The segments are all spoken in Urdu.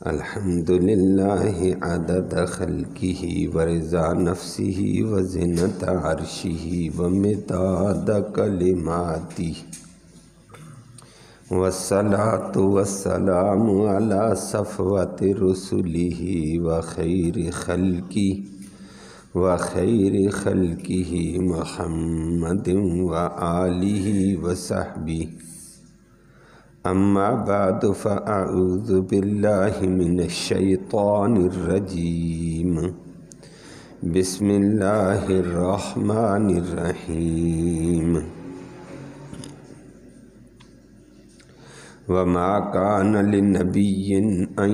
الحمد للہ عدد خلقہ ورضا نفسہ وزنت عرشہ ومداد کلماتہ والصلاة والسلام علی صفوت رسلہ وخیر خلقہ محمد وآلہ وصحبہ اما بعد فاعوذ باللہ من الشیطان الرجیم بسم اللہ الرحمن الرحیم وما کان لنبی ان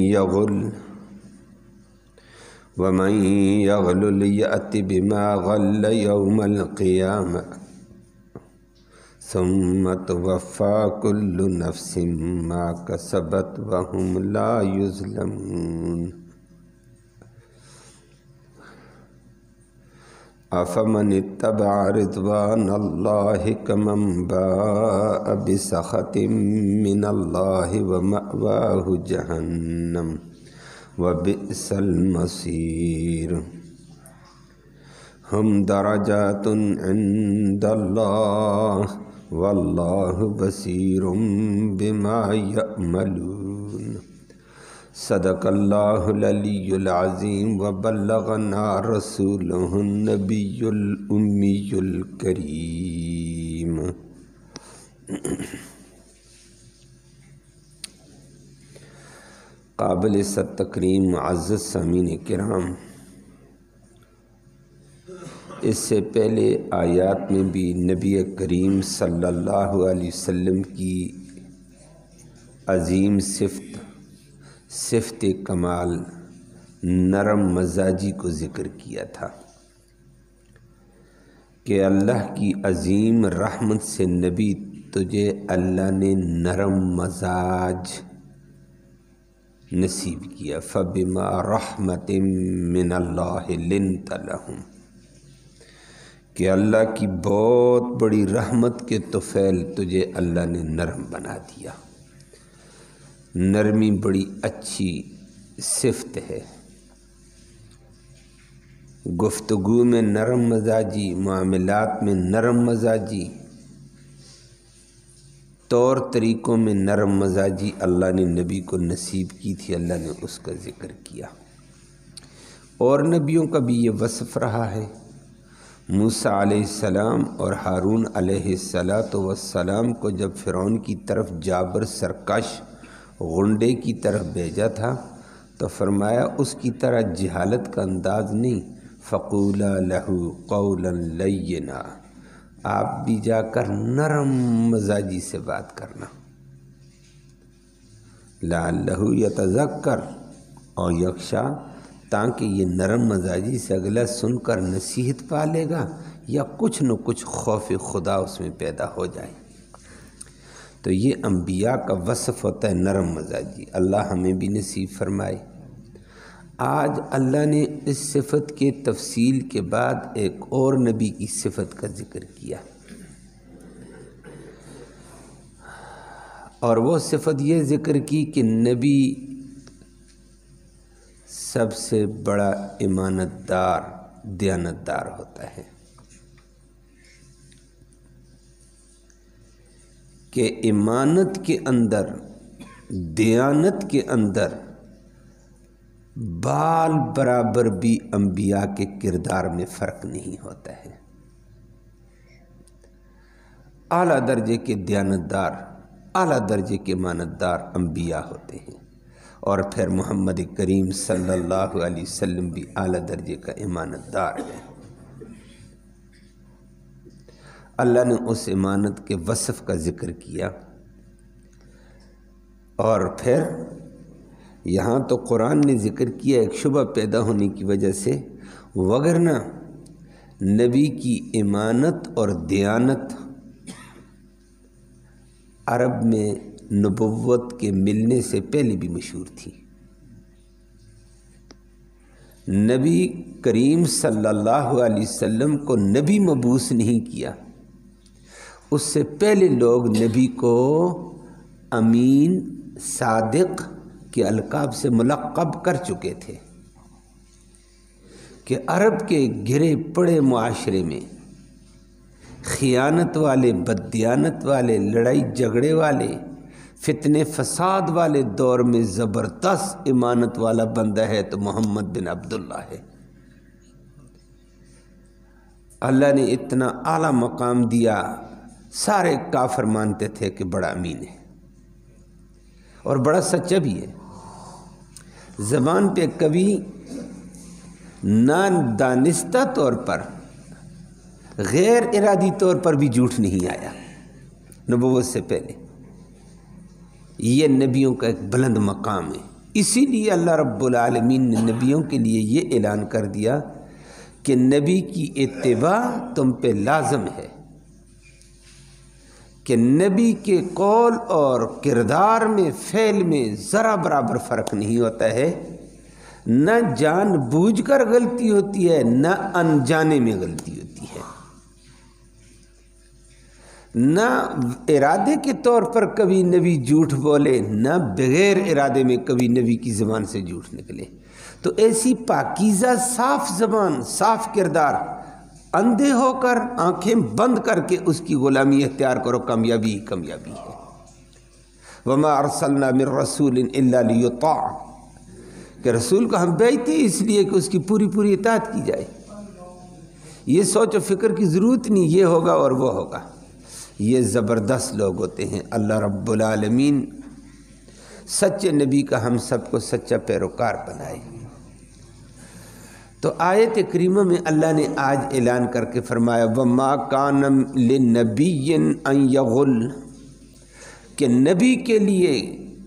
یغل ومن یغل یأت بما غل یوم القیامہ ثم توفى كل نفس ما كسبت وهم لا يظلمون أفمن اتبع رضوان الله كمن باء بسخط من الله ومأواه جهنم وبئس المصير هم درجات عند الله واللہ بصیر بما یعملون صدق اللہ العلی العظیم وبلغنا رسولہ النبی الامی الکریم۔ قابل صد تکریم معزز سامعین کرام، اس سے پہلے آیات میں بھی نبی کریم صلی اللہ علیہ وسلم کی عظیم صفت کمال نرم مزاجی کو ذکر کیا تھا کہ اللہ کی عظیم رحمت سے نبی تجھے اللہ نے نرم مزاج نصیب کیا، فَبِمَا رَحْمَةٍ مِّنَ اللَّهِ لِنْتَ لَهُمْ، کہ اللہ کی بہت بڑی رحمت کے طفیل تجھے اللہ نے نرم بنا دیا۔ نرمی بڑی اچھی صفت ہے، گفتگو میں نرم مزاجی، معاملات میں نرم مزاجی، طور طریقوں میں نرم مزاجی اللہ نے نبی کو نصیب کی تھی، اللہ نے اس کا ذکر کیا۔ اور نبیوں کا بھی یہ وصف رہا ہے۔ موسیٰ علیہ السلام اور ہارون علیہ السلام کو جب فرعون کی طرف جابر سرکش غنڈے کی طرف بھیجا تھا تو فرمایا اس کی طرح جہالت کا انداز نہیں، فقولا لہو قولا لینا، آپ بھی جا کر نرم مزاجی سے بات کرنا، لعلہ یتذکر او یخشی، تاکہ یہ نرم مزاجی سے اگلا سن کر نصیحت پا لے گا یا کچھ نہ کچھ خوف خدا اس میں پیدا ہو جائے۔ تو یہ انبیاء کا وصف ہوتا ہے نرم مزاجی، اللہ ہمیں بھی نصیب فرمائے۔ آج اللہ نے اس صفت کے تفصیل کے بعد ایک اور نبی کی صفت کا ذکر کیا، اور وہ صفت یہ ذکر کی کہ نبی سب سے بڑا امانت دار، دیانت دار ہوتا ہے، کہ امانت کے اندر، دیانت کے اندر بال برابر بھی انبیاء کے کردار میں فرق نہیں ہوتا ہے۔ اعلیٰ درجے کے دیانت دار، اعلیٰ درجے کے امانت دار انبیاء ہوتے ہیں، اور پھر محمد کریم صلی اللہ علیہ وسلم بھی اعلیٰ درجے کا امانت دار ہے۔ اللہ نے اس امانت کے وصف کا ذکر کیا، اور پھر یہاں تو قرآن نے ذکر کیا ایک شبہ پیدا ہونے کی وجہ سے، وگرنہ نبی کی امانت اور دیانت عرب میں نبوت کے ملنے سے پہلے بھی مشہور تھی۔ نبی کریم صلی اللہ علیہ وسلم کو نبی مبعوث نہیں کیا، اس سے پہلے لوگ نبی کو امین، صادق کے القاب سے ملقب کر چکے تھے کہ عرب کے گرے پڑے معاشرے میں خیانت والے، بددیانت والے، لڑائی جھگڑے والے، فتنے فساد والے دور میں زبردست ایمانت والا بندہ ہے تو محمد بن عبداللہ ہے۔ اللہ نے اتنا اعلیٰ مقام دیا، سارے کافر مانتے تھے کہ بڑا امین ہے اور بڑا سچا بھی ہے۔ زبان پہ کبھی نادانستہ طور پر، غیر ارادی طور پر بھی جھوٹ نہیں آیا نبوت سے پہلے۔ یہ نبیوں کا ایک بلند مقام ہے، اسی لیے اللہ رب العالمین نے نبیوں کے لیے یہ اعلان کر دیا کہ نبی کی اتباع تم پہ لازم ہے، کہ نبی کے قول اور کردار میں، فعل میں ذرا برابر فرق نہیں ہوتا ہے، نہ جان بوجھ کر غلطی ہوتی ہے، نہ انجانے میں غلطی ہوتی ہے، نہ ارادے کے طور پر کبھی نبی جھوٹ بولے، نہ بغیر ارادے میں کبھی نبی کی زبان سے جھوٹ نکلے۔ تو ایسی پاکیزہ صاف زبان، صاف کردار، اندھے ہو کر آنکھیں بند کر کے اس کی غلامی اختیار کرو، کامیابی ہی کامیابی ہے۔ وَمَا أَرْسَلْنَا مِن رَّسُولٍ إِلَّا لِيُطَاعَ، کہ رسول کو ہم بھیجتے اس لیے کہ اس کی پوری پوری اطاعت کی جائے۔ یہ سوچ و فکر کی ضرورت نہیں یہ ہوگا اور وہ ہوگا۔ یہ زبردست لوگ ہوتے ہیں۔ اللہ رب العالمین سچے نبی کا ہم سب کو سچا پیروکار بنائے۔ تو آیت کریمہ میں اللہ نے آج اعلان کر کے فرمایا وَمَا كَانَ لِلنَّبِيٍّ أَن يَغُلَّ، کہ نبی کے لیے،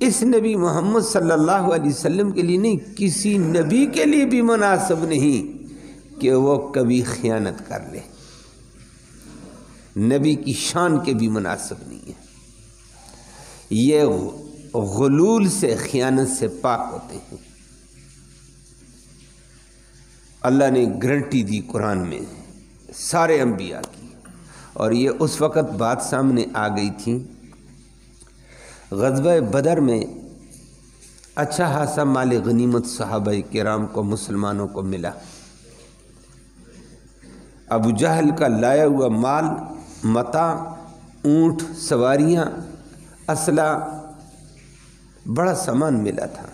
اس نبی محمد صلی اللہ علیہ وسلم کے لیے نہیں، کسی نبی کے لیے بھی مناسب نہیں کہ وہ کبھی خیانت کر لے۔ نبی کی شان کے بھی مناسب نہیں ہے۔ یہ غلول سے، خیانت سے پاک ہوتے ہیں۔ اللہ نے گارنٹی دی قرآن میں سارے انبیاء کی، اور یہ اس وقت بات سامنے آ گئی تھی غزوہ بدر میں اچھا خاصا مال غنیمت صحابہ کرام کو، مسلمانوں کو ملا۔ ابو جہل کا لایا ہوا مال، متاع، اونٹ، سواریاں، اسلحہ، بڑا سامان ملا تھا۔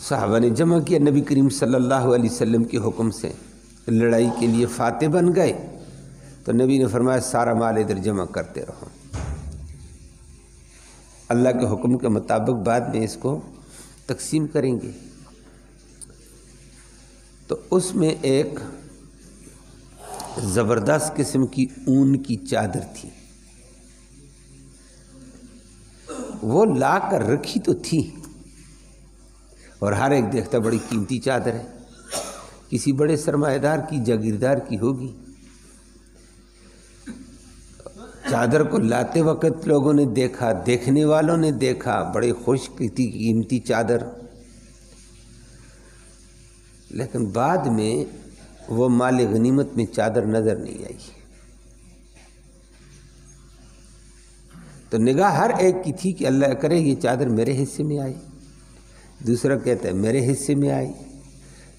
صحابہ نے جمع کیا، نبی کریم صلی اللہ علیہ وسلم کے حکم سے لڑائی کے لیے فاتح بن گئے، تو نبی نے فرمایا سارا مال ادھر جمع کرتے رہو، اللہ کے حکم کے مطابق بعد میں اس کو تقسیم کریں گے۔ تو اس میں ایک زبردست قسم کی اون کی چادر تھی، وہ لا کر رکھی تو تھی، اور ہر ایک دیکھتا بڑی قیمتی چادر ہے، کسی بڑے سرمایہ دار کی، جاگیردار کی ہوگی۔ چادر کو لاتے وقت لوگوں نے دیکھا، دیکھنے والوں نے دیکھا، بڑے خوش کی تھی، قیمتی چادر، لیکن بعد میں وہ مال غنیمت میں چادر نظر نہیں آئی۔ تو نگاہ ہر ایک کی تھی کہ اللہ کرے یہ چادر میرے حصے میں آئی، دوسرا کہتا ہے میرے حصے میں آئی۔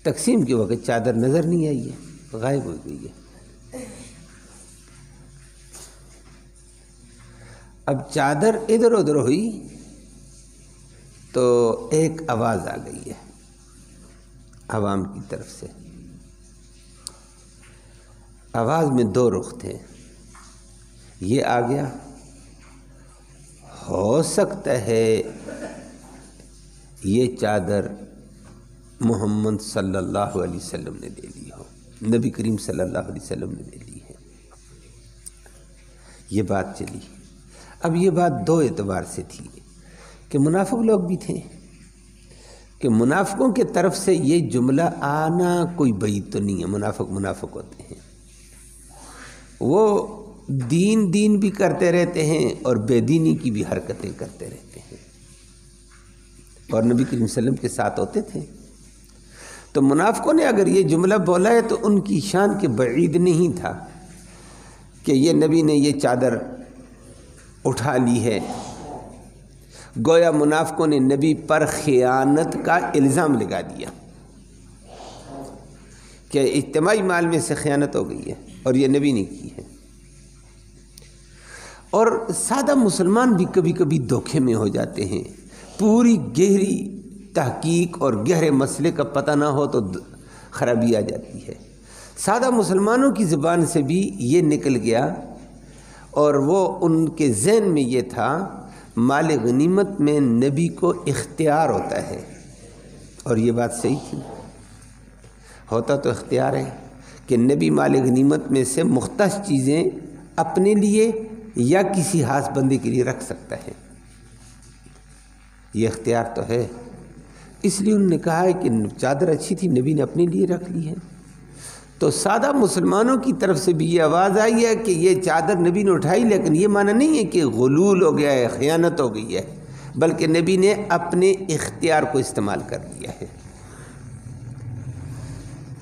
تقسیم کے وقت چادر نظر نہیں آئی ہے، غائب ہو گئی ہے۔ اب چادر ادھر ادھر ہوئی تو ایک آواز آ گئی ہے عوام کی طرف سے۔ آواز میں دو رخ تھے، یہ آ گیا ہو سکتا ہے یہ چادر محمد صلی اللہ علیہ وسلم نے دے لی ہو، نبی کریم صلی اللہ علیہ وسلم نے دے لی ہے۔ یہ بات چلی۔ اب یہ بات دو اعتبار سے تھی کہ منافق لوگ بھی تھے، کہ منافقوں کے طرف سے یہ جملہ آنا کوئی بعید تو نہیں ہے، منافق ہوتے ہیں، وہ دین بھی کرتے رہتے ہیں اور بے دینی کی بھی حرکتیں کرتے رہتے ہیں، اور نبی کریم صلی اللہ علیہ وسلم کے ساتھ ہوتے تھے۔ تو منافقوں نے اگر یہ جملہ بولا ہے تو ان کی شان کے بعید نہیں تھا کہ یہ نبی نے یہ چادر اٹھا لی ہے، گویا منافقوں نے نبی پر خیانت کا الزام لگا دیا کہ اجتماعی مال میں سے خیانت ہو گئی ہے اور یہ نبی نے کی ہے۔ اور سادہ مسلمان بھی کبھی کبھی دھوکے میں ہو جاتے ہیں، پوری گہری تحقیق اور گہرے مسئلے کا پتہ نہ ہو تو خرابی آ جاتی ہے۔ سادہ مسلمانوں کی زبان سے بھی یہ نکل گیا اور وہ ان کے ذہن میں یہ تھا مال غنیمت میں نبی کو اختیار ہوتا ہے، اور یہ بات صحیح تھی، ہوتا تو اختیار ہے کہ نبی مال غنیمت میں سے مختص چیزیں اپنے لیے یا کسی خاص بندے کے لیے رکھ سکتا ہے، یہ اختیار تو ہے۔ اس لیے انہوں نے کہا ہے کہ چادر اچھی تھی، نبی نے اپنے لیے رکھ لی ہے۔ تو سادہ مسلمانوں کی طرف سے بھی یہ آواز آئی ہے کہ یہ چادر نبی نے اٹھائی، لیکن یہ معنی نہیں ہے کہ غلول ہو گیا ہے، خیانت ہو گئی ہے، بلکہ نبی نے اپنے اختیار کو استعمال کر لیا ہے۔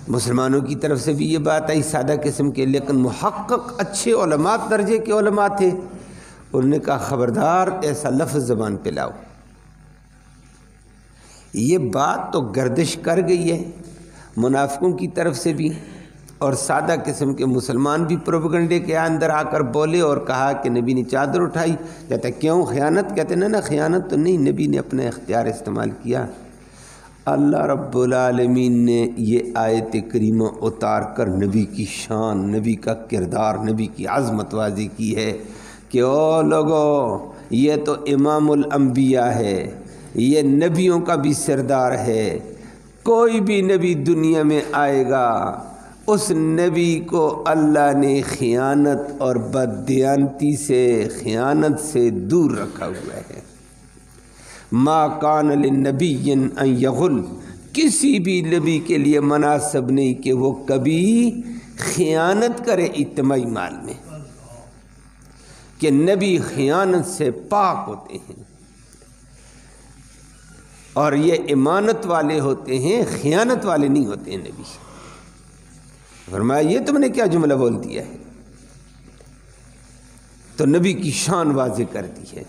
مسلمانوں کی طرف سے بھی یہ بات آئی سادہ قسم کے، لیکن محقق اچھے علماء درجے کے علماء تھے، انہوں نے کہا خبردار ایسا لفظ زبان پہ لاؤ۔ یہ بات تو گردش کر گئی ہے منافقوں کی طرف سے بھی، اور سادہ قسم کے مسلمان بھی پروپیگنڈے کے اندر آ کر بولے اور کہا کہ نبی نے چادر اٹھائی، کہتے کیوں خیانت؟ کہتے نہ خیانت تو نہیں، نبی نے اپنا اختیار استعمال کیا۔ اللہ رب العالمین نے یہ آیت کریمہ اتار کر نبی کی شان، نبی کا کردار، نبی کی عظمت واضح کی ہے کہ او لوگو یہ تو امام الانبیاء ہے، یہ نبیوں کا بھی سردار ہے، کوئی بھی نبی دنیا میں آئے گا اس نبی کو اللہ نے خیانت اور بددیانتی سے، خیانت سے دور رکھا ہوا ہے۔ ما کان للنبی ان یغل، کسی بھی نبی کے لیے مناسب نہیں کہ وہ کبھی خیانت کرے اجتماعی مال میں، کہ نبی خیانت سے پاک ہوتے ہیں اور یہ امانت والے ہوتے ہیں، خیانت والے نہیں ہوتے ہیں نبی۔ فرمایا یہ تم نے کیا جملہ بول دیا ہے؟ تو نبی کی شان واضح کر دی ہے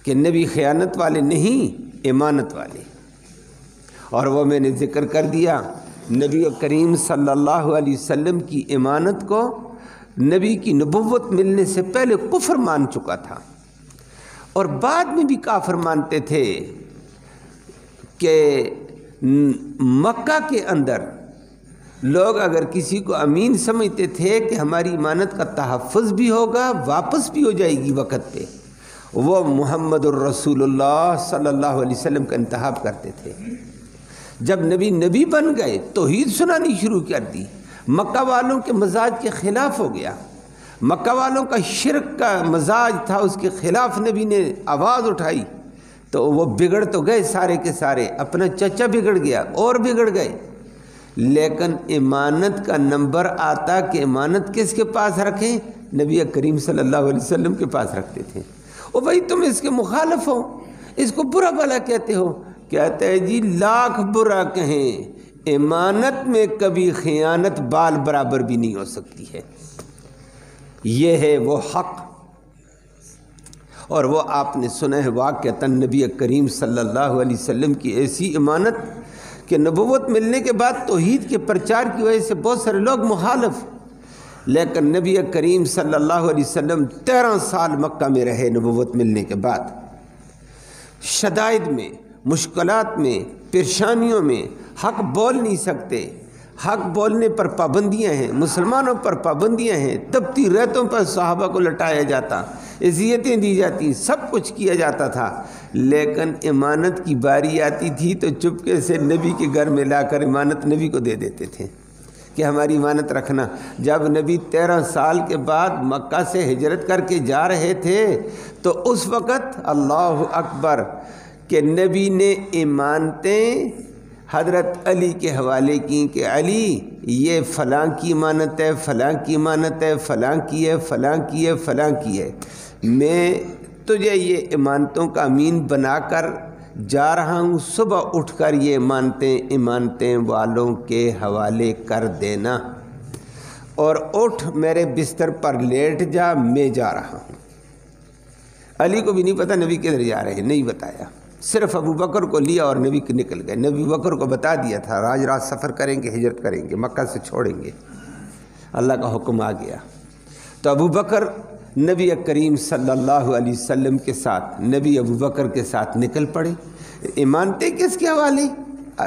کہ نبی خیانت والے نہیں، امانت والے۔ اور وہ میں نے ذکر کر دیا نبی کریم صلی اللہ علیہ وسلم کی امانت کو نبی کی نبوت ملنے سے پہلے کفر مان چکا تھا، اور بعد میں بھی کافر مانتے تھے کہ مکہ کے اندر لوگ اگر کسی کو امین سمجھتے تھے کہ ہماری امانت کا تحفظ بھی ہوگا، واپس بھی ہو جائے گی وقت پہ، وہ محمد الرسول اللہ صلی اللہ علیہ وسلم کا انتخاب کرتے تھے۔ جب نبی بن گئے توحید سنانی شروع کر دی، مکہ والوں کے مزاج کے خلاف ہو گیا، مکہ والوں کا شرک کا مزاج تھا، اس کے خلاف نبی نے آواز اٹھائی تو وہ بگڑ تو گئے سارے کے سارے، اپنا چچا بگڑ گیا اور بگڑ گئے، لیکن امانت کا نمبر آتا کہ امانت کس کے پاس رکھیں؟ نبی کریم صلی اللہ علیہ وسلم کے پاس رکھتے تھے۔ او بھائی تم اس کے مخالف ہو، اس کو برا بھلا کہتے ہو، کہتے ہیں جی لاکھ برا کہیں، امانت میں کبھی خیانت بال برابر بھی نہیں ہو سکتی ہے، یہ ہے وہ حق۔ اور وہ آپ نے سنا ہے واقعتاً نبی کریم صلی اللہ علیہ وسلم کی ایسی امانت کہ نبوت ملنے کے بعد توحید کے پرچار کی وجہ سے بہت سارے لوگ مخالف، لیکن نبی کریم صلی اللہ علیہ وسلم 13 سال مکہ میں رہے نبوت ملنے کے بعد، شدائد میں، مشکلات میں، پریشانیوں میں، حق بول نہیں سکتے، حق بولنے پر پابندیاں ہیں، مسلمانوں پر پابندیاں ہیں، تپتی ریتوں پر صحابہ کو لٹایا جاتا، اذیتیں دی جاتی، سب کچھ کیا جاتا تھا، لیکن امانت کی باری آتی تھی تو چپکے سے نبی کے گھر میں لا کر امانت نبی کو دے دیتے تھے کہ ہماری امانت رکھنا۔ جب نبی 13 سال کے بعد مکہ سے ہجرت کر کے جا رہے تھے تو اس وقت اللہ اکبر کہ نبی نے امانتیں حضرت علی کے حوالے کی کہ علی یہ فلاں کی امانت ہے، فلاں کی امانت ہے، فلاں کی ہے، فلاں کی ہے، فلاں کی ہے، میں تجھے یہ امانتوں کا امین بنا کر جا رہا ہوں، صبح اٹھ کر یہ امانتیں والوں کے حوالے کر دینا، اور اٹھ میرے بستر پر لیٹ جا، میں جا رہا ہوں۔ علی کو بھی نہیں پتہ نبی کدھر جا رہے ہیں، نہیں بتایا، صرف ابو بکر کو لیا اور نبی نکل گئے۔ نبی بکر کو بتا دیا تھا راج رات سفر کریں گے، ہجرت کریں گے، مکہ سے چھوڑیں گے، اللہ کا حکم آ گیا۔ تو ابو بکر نبی کریم صلی اللہ علیہ وسلم کے ساتھ، نبی ابو بکر کے ساتھ نکل پڑے۔ ایمانتے کس کے حوالے؟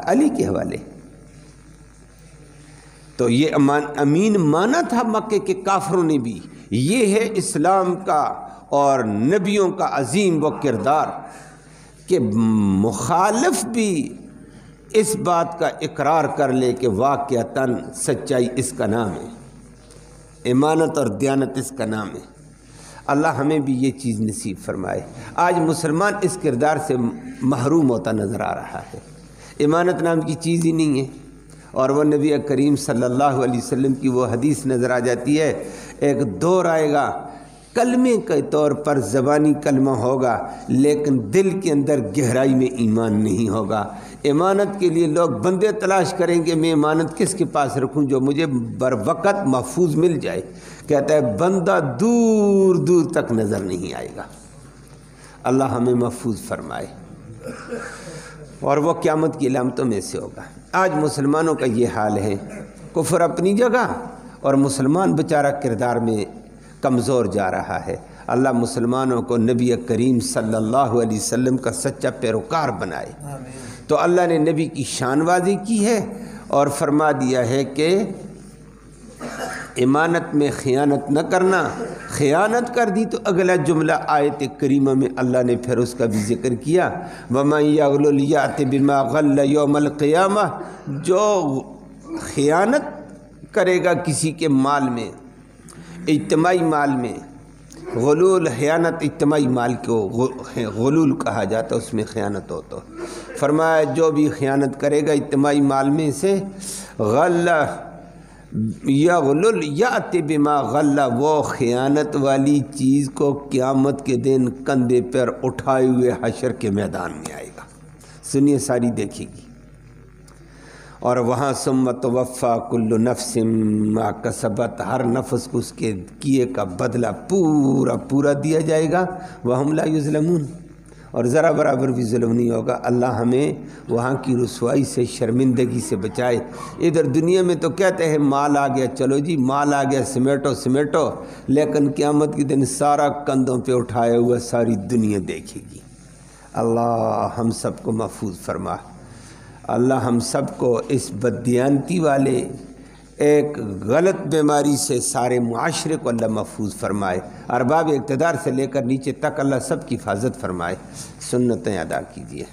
علی کے حوالے۔ تو یہ امین مانا تھا مکے کے کافروں نے بھی۔ یہ ہے اسلام کا اور نبیوں کا عظیم وہ کردار کہ مخالف بھی اس بات کا اقرار کر لے کہ واقعتاً سچائی اس کا نام ہے، امانت اور دیانت اس کا نام ہے۔ اللہ ہمیں بھی یہ چیز نصیب فرمائے۔ آج مسلمان اس کردار سے محروم ہوتا نظر آ رہا ہے۔ امانت نام کی چیز ہی نہیں ہے، اور وہ نبی کریم صلی اللہ علیہ وسلم کی وہ حدیث نظر آ جاتی ہے، ایک دور آئے گا، کلمے کے طور پر زبانی کلمہ ہوگا لیکن دل کے اندر گہرائی میں ایمان نہیں ہوگا۔ امانت کے لیے لوگ بندے تلاش کریں گے، میں امانت کس کے پاس رکھوں جو مجھے بر وقت محفوظ مل جائے۔ کہتا ہے بندہ دور دور تک نظر نہیں آئے گا۔ اللہ ہمیں محفوظ فرمائے، اور وہ قیامت کی علامتوں میں سے ہوگا۔ آج مسلمانوں کا یہ حال ہے، کفر اپنی جگہ اور مسلمان بیچارہ کردار میں کمزور جا رہا ہے۔ اللہ مسلمانوں کو نبی کریم صلی اللہ علیہ وسلم کا سچا پیروکار بنائے۔ تو اللہ نے نبی کی شان بازی کی ہے اور فرما دیا ہے کہ امانت میں خیانت نہ کرنا۔ خیانت کر دی تو اگلا جملہ آیت کریمہ میں اللہ نے پھر اس کا بھی ذکر کیا، وَمَن يَغْلُلْ يَأْتِ بِمَا غَلَّ يَوْمَ الْقِيَامَةِ، جو خیانت کرے گا کسی کے مال میں، اجتماعی مال میں، غلول خیانت اجتماعی مال کو غلول کہا جاتا، اس میں خیانت ہو تو فرمایا جو بھی خیانت کرے گا اجتماعی مال میں سے، غلّ یغلل یأتی بما غلّ، وہ خیانت والی چیز کو قیامت کے دن کندھے پر اٹھائے ہوئے حشر کے میدان میں آئے گا۔ سنیے ساری دیکھے گی، اور وہاں ثم توفی کل نفس ما کسبت، ہر نفس کو اس کے کیے کا بدلہ پورا پورا دیا جائے گا، وہم لا یظلمون، اور ذرا برابر بھی ظلم نہیں ہوگا۔ اللہ ہمیں وہاں کی رسوائی سے، شرمندگی سے بچائے۔ ادھر دنیا میں تو کہتے ہیں مال آ گیا، چلو جی مال آ گیا، سمیٹو سمیٹو، لیکن قیامت کے دن سارا کندھوں پہ اٹھایا ہوا ساری دنیا دیکھے گی۔ اللہ ہم سب کو محفوظ فرما۔ اللہ ہم سب کو اس بددیانتی والے ایک غلط بیماری سے سارے معاشرے کو اللہ محفوظ فرمائے۔ ارباب اقتدار سے لے کر نیچے تک اللہ سب کی حفاظت فرمائے۔ سنتیں ادا کیجیے۔